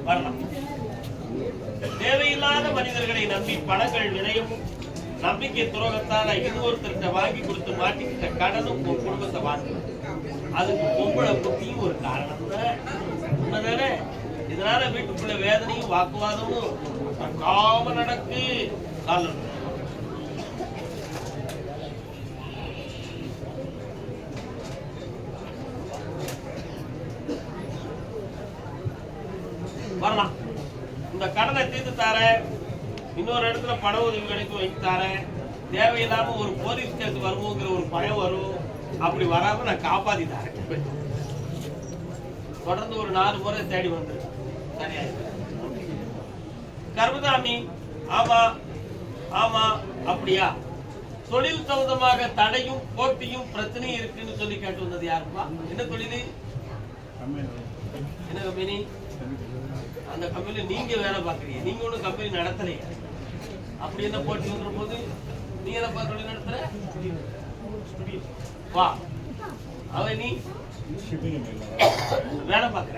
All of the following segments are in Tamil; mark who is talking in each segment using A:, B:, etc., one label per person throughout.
A: வரலாம். தேவையில்லாத மனிதர்களை நம்பி பணங்கள் விரையும் நம்பிக்கை துரோகத்தால இன்னொருத்தர்கிட்ட வாங்கி கொடுத்து மாட்டிக்கிட்ட கடனும் குடும்பத்தை வாங்கி அதுக்கு பொம்பளை புத்தியும் ஒரு காரணம் உண்மைதானே. இதனால வீட்டுக்குள்ள வேதனையும் வாக்குவாதமும் காம நடக்கு. காலம் வரலாம். இந்த கடனை தீர்த்து தாரேன், இன்னொரு இடத்துல பண உதவி கிடைக்கும் வைத்து தாரேன், தேவையில்லாம ஒரு போலீஸ் கேஸ் வருவோங்கிற ஒரு பயம் வரும், அப்படி வராம நான் காப்பாத்தி தரேன். தொடர்ந்து ஒரு 4 முறை தேடி வந்து சரியா கர்மதாமி. ஆமா ஆமா அப்படியா, தொழில் சம்பந்தமாக தடையும் போட்டியும் பிரச்சனையும் இருக்குன்னு சொல்லி கேட்டு வந்தது யாருப்பா? என்ன தொழில், என்ன கம்பெனி? அந்த கம்பெனி நீங்க வேலை பாக்குறீங்க, நீங்க ஒன்னும் கம்பெனி நடத்தலையா? அப்படி என்ன போட்டி வந்துடும் போது நீ என்ன தொழில் நடத்துற? வா அவ நீ வேலை பாக்குற.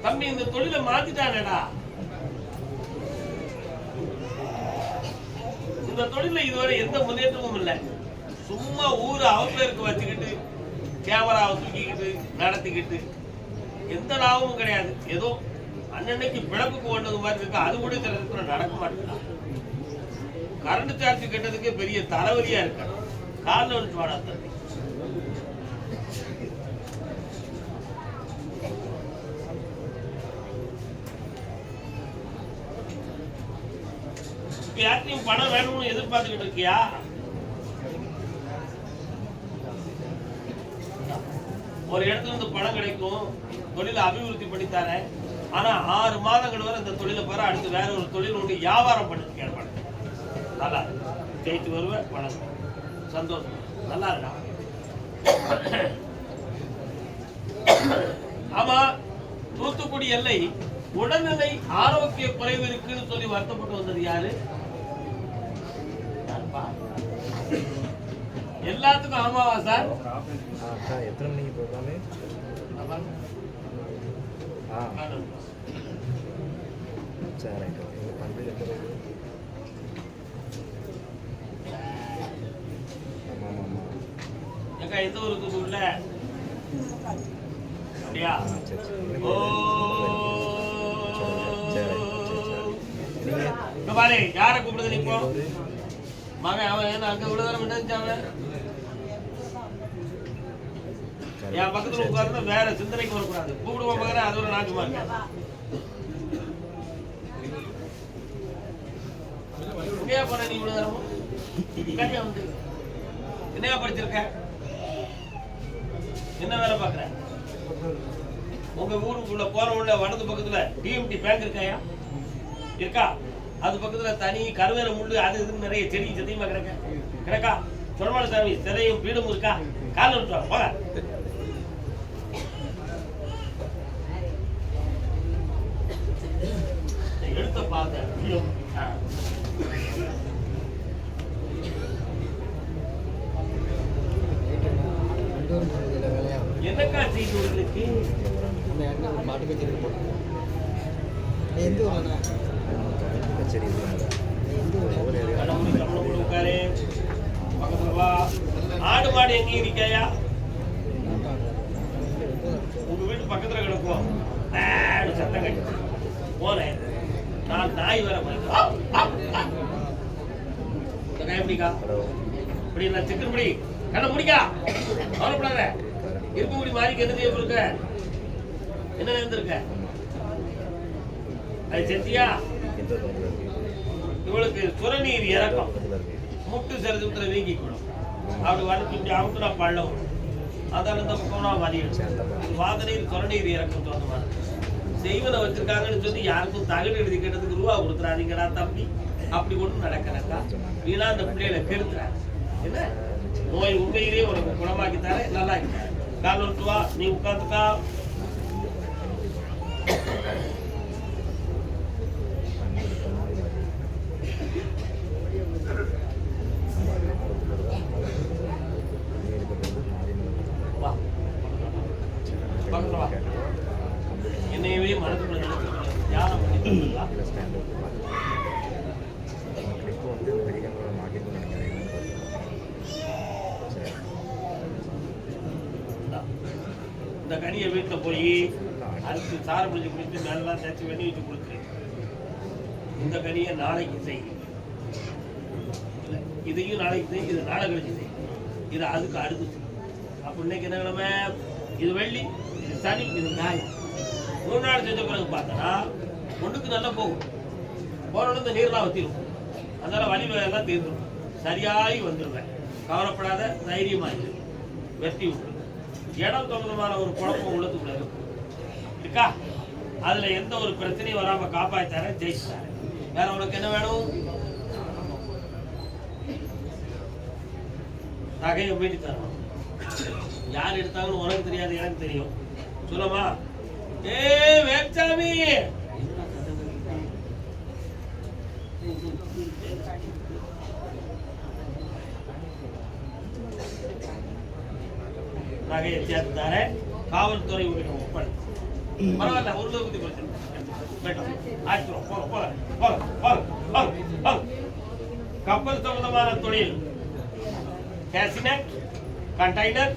A: தம்பி இந்த தொழிலை மாத்திட்டானடா. இந்த தொழில இதுவரை எந்த முன்னேற்றமும் இல்லை. சும்மா ஊரை அவப்பேருக்கு வச்சுக்கிட்டு கேமராவை தூக்கிக்கிட்டு நடத்திக்கிட்டு எந்த லாபமும் கிடையாது. ஏதோ அன்னன்னைக்கு பிழப்புக்கு கொண்டது மாதிரி இருக்கு, அது கூட சில நடக்க மாட்டேங்குது. கரண்ட் சார்ஜ் கட்டதுக்கே பெரிய தலைவலியா இருக்க. காலில் வந்து வாடா தம்பி. யார்த்தையும் பணம் வேணும்னு எதிர்பார்த்துக்கிட்டு இருக்கியா? ஒரு இடத்துல இருந்து பணம் கிடைக்கும், தொழிலை அபிவிருத்தி பண்ணித்தார. ஆனா 6 மாதங்கள் வரை இந்த தொழிலை பெற அடுத்து வேற ஒரு தொழில் ஒன்று வியாபாரம் பண்ணி ஏற்பாடு. நல்லா ஜெயித்து வருவேன், பணம் சந்தோஷம். நல்லா இருக்கா? ஆமா, தூத்துக்குடி எல்லை உடல்நிலை ஆரோக்கிய குறைவு இருக்குன்னு சொல்லி வருத்தப்பட்டு வந்தது யாரு? எல்லாத்துக்கும் ஆமாவா சார்?
B: எத்தனை மணிக்கு ப்ரோக்ராமு? சரி,
A: எந்த ஊருக்கு உள்ள அப்படியா? பாரு யார கூப்பிடுது இப்போ மகன். அவன் அங்க விழுதாரம் என்னச்சாவன் என் பக்கத்துல உட்கார்ந்து வேற சிந்தனைக்கு வரக்கூடாது. கூப்பிடுவோம் மகன, அது ஒரு நாக்குமா இருக்க. எங்கேயா போன நீ விழுதாரமும் வந்து என்னையா படிச்சிருக்க? என்ன வேலை பாக்குற? உங்க ஊருக்குள்ள போற உள்ள வடது பக்கத்துல டிஎம்டி பேங்க் இருக்காயா? இருக்கா? அது பக்கத்துல தனி கருவேல முள்ளு அது இதுன்னு நிறைய செடி சத்தியமா கிடக்கா? சொல்மாடு சாமி சிலையும் பீடமும் இருக்கா? கால விட்டுவாங்க போக. எடுத்த பார்த்த என்னக்கா செய்து உங்களுக்கு?
B: மாட்டு கச்சேரி போட்டு எந்த ஊர்ல கச்சேரி
A: ஆடு மாடு எங்க இருக்காயா? உங்க வீட்டு பக்கத்துல கிடக்கும். சத்தம் கட்டி போனேன் நான். நாய் வர எப்படிக்கா? இப்படி நான் சிக்கன் பிடி கண்ண முடிக்கா கவலைப்படாத. இருக்க முடி மாறிக்கு என்ன செய்ய இருக்க? என்ன இருந்திருக்க? அது செத்தியா? இவளுக்கு சுரநீர் இறக்கம், முட்டு சரிதத்துல வீங்கிக்கணும். அப்படி வளர்த்து இப்படி அமுத்துனா பள்ளம். அதால இந்த பக்கம்னா வலியும். வாதநீர் சுரநீர் இறக்கம் தோன்ற மாதிரி செய்வனை வச்சிருக்காங்கன்னு சொல்லி யாருக்கும் தகவல் எழுதி கேட்டதுக்கு ரூபா கொடுத்துறாதீங்கடா தம்பி. அப்படி ஒன்றும் நடக்கிறக்கா. வீணா அந்த பிள்ளைகளை கெடுத்துறாங்க. என்ன நோய் உண்மையிலேயே உனக்கு குணமாக்கித்தாரே, நல்லா ஆக்கித்தாரே. கால் வா, நீ உட்காந்துக்கா. இந்த கனியை வீட்டில் போய் அரிசி சாறு பிடிச்சி குடித்து நல்லா தேய்ச்சி வெண்ணி வச்சு கொடுத்துரு. இந்த கனியை நாளைக்கு செய், இதையும் நாளைக்கு செய், இது நாளை கழிச்சு செய், இது அதுக்கு அடுத்து செய். அப்போ இன்னைக்கு என்ன கிழமை? இது வெள்ளி, இது சனி, இது ஞாயிறு. 3 நாள் செஞ்ச பிறகு பார்த்தனா ஒன்றுக்கு நல்லா போகும். போனோன்னு இந்த நீர்லாம் வத்திரும், அதனால வலி எல்லாம் தீர்ந்துடும், சரியாகி வந்துடுவேன். கவலைப்படாத, தைரியமா இரு, வெற்றி உண்டு. இடம் சம்பந்தமான ஒரு குழப்பம் உள்ளதுக்குள்ள இருக்கா? அதுல எந்த ஒரு பிரச்சனையும் வராம காப்பாற்றார ஜெயிச்சாரு. வேற உனக்கு என்ன வேணும்? நகையை மீட்டி தரணும். யார் எடுத்தாங்கன்னு உனக்கு தெரியாது, எனக்கு தெரியும். சொல்லுமா? ஏ வேச்சாமி, நகையை சேர்த்து தரேன். காவல்துறை ஒப்படை பரவாயில்ல, ஒரு லோகத்தை பிரச்சனை கப்பல் சம்பந்தமான தொழில், கேசினட், கண்டெய்னர்,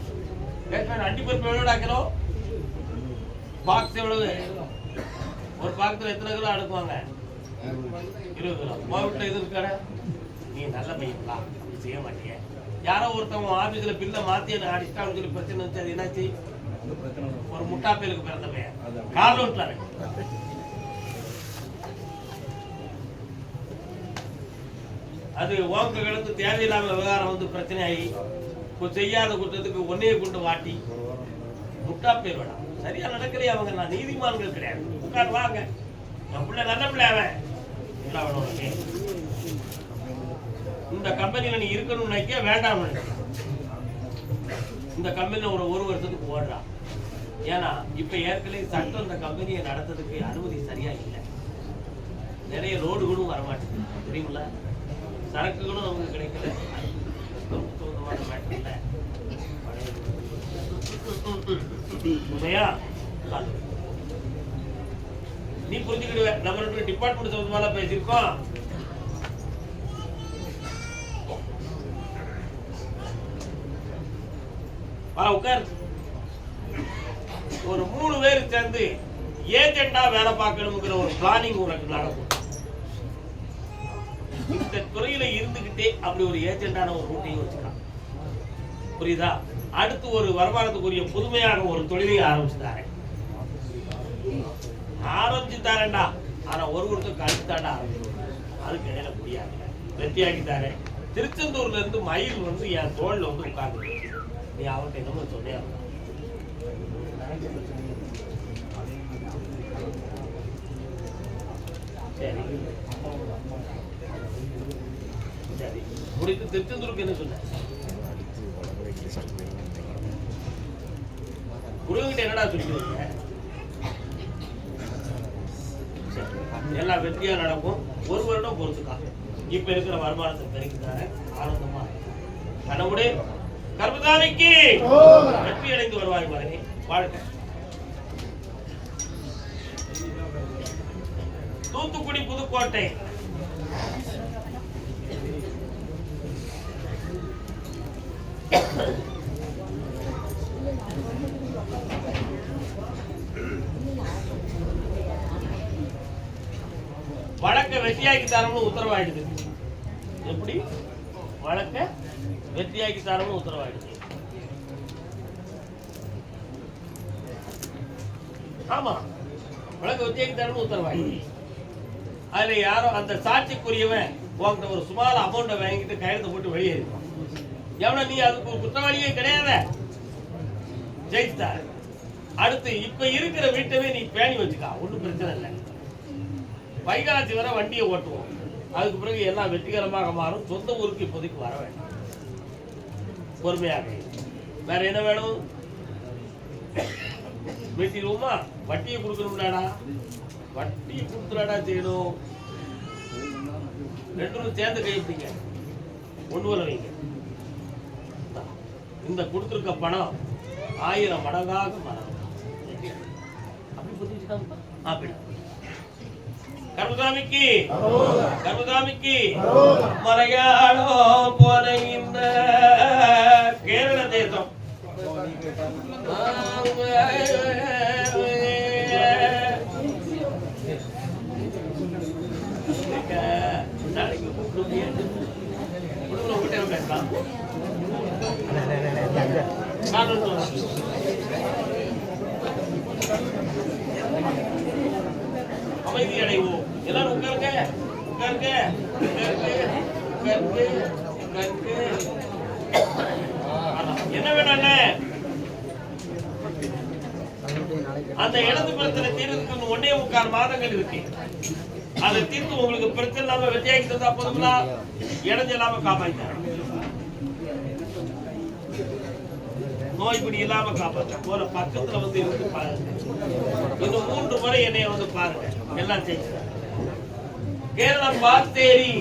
A: அண்டிப்பருப்பு எவ்வளோ கிலோ, பாக்ஸ் எவ்வளவு? ஒரு பாக்ஸில் எத்தனை கிலோ அடுக்குவாங்க? 20 கிலோ. வீட்டில் இது இருக்கார, நீ நல்ல பையன்களா, அப்படி செய்ய மாட்டிய. யாரோ ஒருத்தவங்க ஆபீஸ்ல பில்ல மாத்தி அடிச்சிட்டான்னு சொல்லி பிரச்சனை வச்சு அது என்னாச்சு? ஒரு முட்டா பேருக்கு பிறந்த பையன் கார்லோன்ட்டாரு. அது ஓங்க கிடந்து தேவையில்லாம விவகாரம் வந்து பிரச்சனை ஆகி செய்யாத குற்றத்துக்கு ஒன்னையே கொண்டு வாட்டி முட்டா பேர் வேணாம். சரியா நடக்கலையே அவங்க, நான் நீதிமான்கள் கிடையாது. உட்கார் வாங்க, என் பிள்ளை நல்ல பிள்ளை, அவன் என்ன வேணும்? இந்த கம்பெனியில நீ இருக்கணும்னு நினைக்க வேண்டாம். இந்த கம்பெனில ஒரு வருஷத்துக்கு ஓடுறான். ஏன்னா இப்ப ஏற்கனவே சட்டம் இந்த கம்பெனியை நடத்துறதுக்கு அனுமதி சரியா இல்லை. நிறைய லோடுகளும் வரமாட்டேங்குது, தெரியுமில்ல? சரக்குகளும் நமக்கு கிடைக்கல. நீ புரிஞ்சுக்கிடுவ. நம்ம 2 டிபார்ட்மெண்ட் சம்பந்தமா பேசியிருக்கோம். உட்கார். ஒரு 3 பேர் சேர்ந்து ஏஜெண்டா வேலை பார்க்கணுங்கிற ஒரு பிளானிங் உனக்கு நடக்கும். இந்த துறையில இருந்துகிட்டே அப்படி ஒரு ஏஜெண்டான ஒரு ரூட்டையும் வச்சுக்கலாம். புரியுதா? அடுத்து ஒரு வருமானத்துக்குரிய புதுமையாக ஒரு தொழிலை ஆரம்பிச்சுட்டாரேண்டா. ஆனா ஒருத்தருக்கு அடுத்தாண்டா அதுக்கு இடையில முடியாது. வெற்றியாக்கிட்டாரு. திருச்செந்தூர்ல இருந்து மயில் வந்து என் தோல்ல வந்து உட்கார்ந்து, நீ அவன்கிட்ட என்னமோ சொன்னியா? சரி சரி, முடித்து திருச்செந்தூருக்கு என்ன சொன்ன? குருங்கிட்ட என்னடா சொல்லிக்கிறீங்க? எல்லாம் வெற்றியா நடக்கும். 1 வருடம் பொறுத்துக்கா. இப்ப இருக்கிற வருமானத்தை பெருக்கிட்டார ஆனந்தமா கனவுடே கர்மதானிக்கு வெற்றி அடைந்து வருவாய் மகனே. வாழ்க்கை. தூத்துக்குடி புதுக்கோட்டை வழக்க வெற்றியாக்கி தரம்னு உத்தரவாயிடுது. எப்படி வழக்க வெற்றியாக்கி தரம்னு உத்தரவாயிடுது? ஆமா, வழக்க வெற்றியாக்கி தரம்னு உத்தரவாயிடுது. அதுல யாரோ அந்த சாட்சிக்குரியவன் உங்ககிட்ட ஒரு சுமார் அமௌண்ட்டை வாங்கிட்டு கையெழுத்து போட்டு வெளியேறிடும். எவன நீ அதுக்கு ஒரு குற்றவாளியே கிடையாது, ஜெயித்தார். அடுத்து இப்ப இருக்கிற வீட்டவே நீ பேணி வச்சுக்கா, ஒன்றும் பிரச்சனை இல்லை. வைகாசி வரை வண்டியை ஓட்டுவோம். அதுக்கு பிறகு எல்லாம் வெற்றிகரமாக மாறும். சொந்த ஊருக்கு இப்போதைக்கு வர வேண்டாம், பொறுமையாக. வேற என்ன வேணும்? வெட்டிடுவோமா? வட்டியை கொடுக்கணும்லாடா, வட்டியை கொடுத்துடாடா செய்யணும். 2 சேர்ந்து கைப்பிடிங்க, கொண்டு வர வைங்க. இந்த கொடுத்துருக்க பணம் 1000 மடங்காக மாறும். அப்படி புரிஞ்சுக்கிட்டாங்க. அப்படி கர்மசாமிக்கு கர்மசாமிக்கு மலையாளம் போன இந்த கேரள தேசம் நாளைக்கு பேசலாம். அமைதி அடைவோம். எல்லாரும் உட்காருங்க, உட்காருங்க, உட்காருங்க, உட்காருங்க. என்ன வேணும்? அந்த இடது பிரச்சனை தீர்வுக்கு 1.25 மாதங்கள் இருக்கு. அதை தீர்த்து உங்களுக்கு பிரச்சனை இல்லாம வெற்றியாக்கி தந்தா போதுங்களா? இடைஞ்ச இல்லாம காப்பாற்ற, நோய் பிடி இல்லாம காப்பாற்ற போற பக்கத்துல வந்து இருந்து பாருங்க. இன்னும் 3 முறை என்னைய வந்து பாருங்க. எல்லாம் செய்ய கேரளம் பாத்தேரி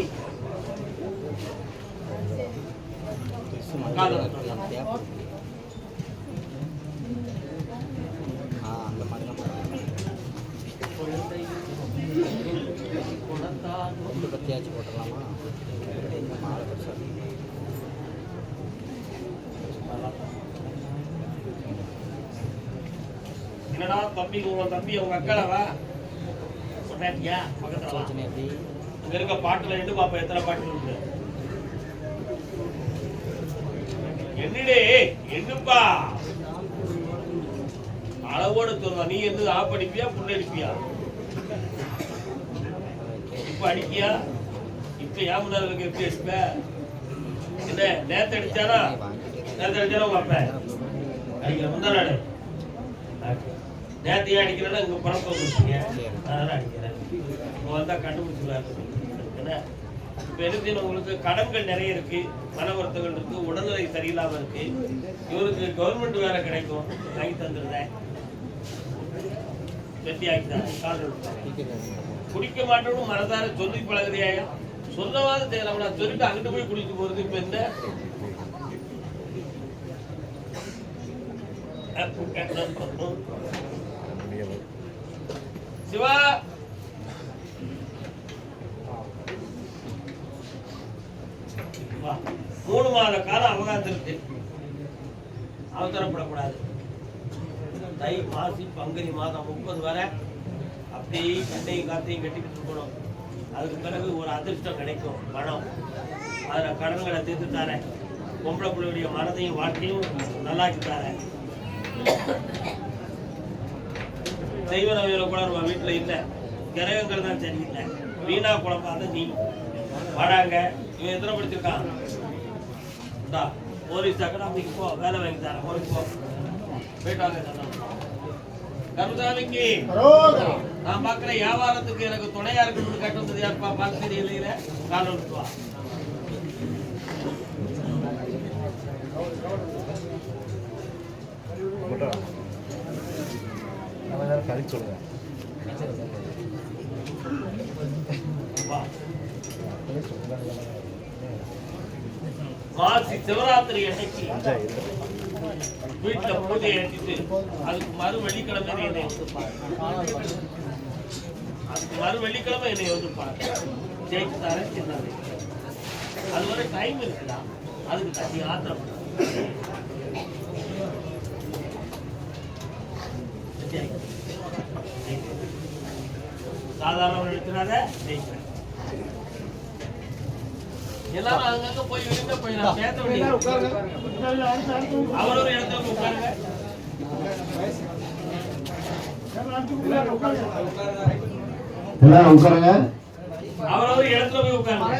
B: பத்தியாச்சு போட்டுடலாமா?
A: என்னடா தம்பி, உங்க தம்பி உங்க அக்காவா சொன்னாட்டியா? பக்கத்துல அங்க இருக்க பாட்டுல எண்டு பாப்பா எத்தனை பாட்டு இருக்கு. என்னடே என்னப்பா அளவோடு சொல்லுவா. நீ எந்த ஆப் அடிப்பியா புண்ணு அடிப்பியா? இப்ப அடிக்கியா? இப்ப ஏன் முன்னாடி எப்படி அடிப்ப? என்ன நேத்து அடிச்சானா? நேத்து அடிச்சானா உங்க அப்ப அடிக்கிற முந்தா நாடு நேத்து ஏன் அடிக்கிறேன்னா இங்க பணத்தை வந்துருக்கீங்க, அதனால அடிக்கிறேன். இப்போ வந்தா கண்டுபிடிச்சுருவாரு. என்ன இப்ப என்ன உங்களுக்கு கடன்கள் நிறைய இருக்கு, மன வருத்தங்கள் இருக்கு, உடல்நிலை சரியில்லாம இருக்கு. இவருக்கு கவர்மெண்ட் வேலை கிடைக்கும், வாங்கி தந்துருந்தேன். வெட்டி ஆக்கிதான் கால் குடிக்க மாட்டோம்னு மனதார சொல்லி பழகுறியாயா? சொல்லவாத தேவையில்ல, சொல்லிட்டு அங்கிட்டு போய் குடிக்க போறது. இப்ப என்ன சிவா, 3 மாத காலம் அவகாசம் இருக்கு. அவசரப்படக்கூடாது. தை மாசி பங்குனி மாதம் 30 வரை அப்படியே கண்டையும் காத்தையும் கட்டிக்கிட்டு இருக்கணும். அதுக்கு பிறகு ஒரு அதிர்ஷ்டம் கிடைக்கும், பணம். அதில் கடன்களை தீர்த்து தரேன். பொம்பளை பிள்ளையுடைய மனதையும் வாழ்க்கையும் நல்லாக்கி தரேன். தெய்வ நவீன கூட நம்ம வீட்டில் இல்லை, கிரகங்கள் தான் சரியில்லை. வீணா குழப்பாத நீ வாடாங்க. இவன் எத்தனை படிச்சிருக்கான்? போலீஸ் அகாடமிக்கு போ, வேலை வாங்கி தரேன். போலீஸ் போ, போயிட்டாங்க. கருதாமிக்கு நான் பாக்குற வியாபாரத்துக்கு எனக்கு துணையா இருக்கணும்னு கேட்டு வந்தது யாருப்பா? பார்த்து தெரியல. கால் விட்டுவா.
B: சொல்லுங்க.
A: மாசி சிவராத்திரி அன்னைக்கு வீட்டுல பூஜை எடுத்துட்டு அதுக்கு மறு வெள்ளிக்கிழமை என்னை வந்து பாருங்க. ஜெயிச்சு தரேன் சின்னது. அது வரை டைம் இருக்குதா? அதுக்கு தண்ணி ஆத்திரம் சாதாரண எடுத்துனாத ஜெயிக்கிறேன். எல்லாரும் அங்கங்க போய் விருந்த போய் நான் பேச வேண்டியது. அவர் ஒரு இடத்துல உட்காருங்க.
C: எல்லாரும் உட்காருங்க.
A: அவர் ஒரு இடத்துல போய் உட்காருங்க.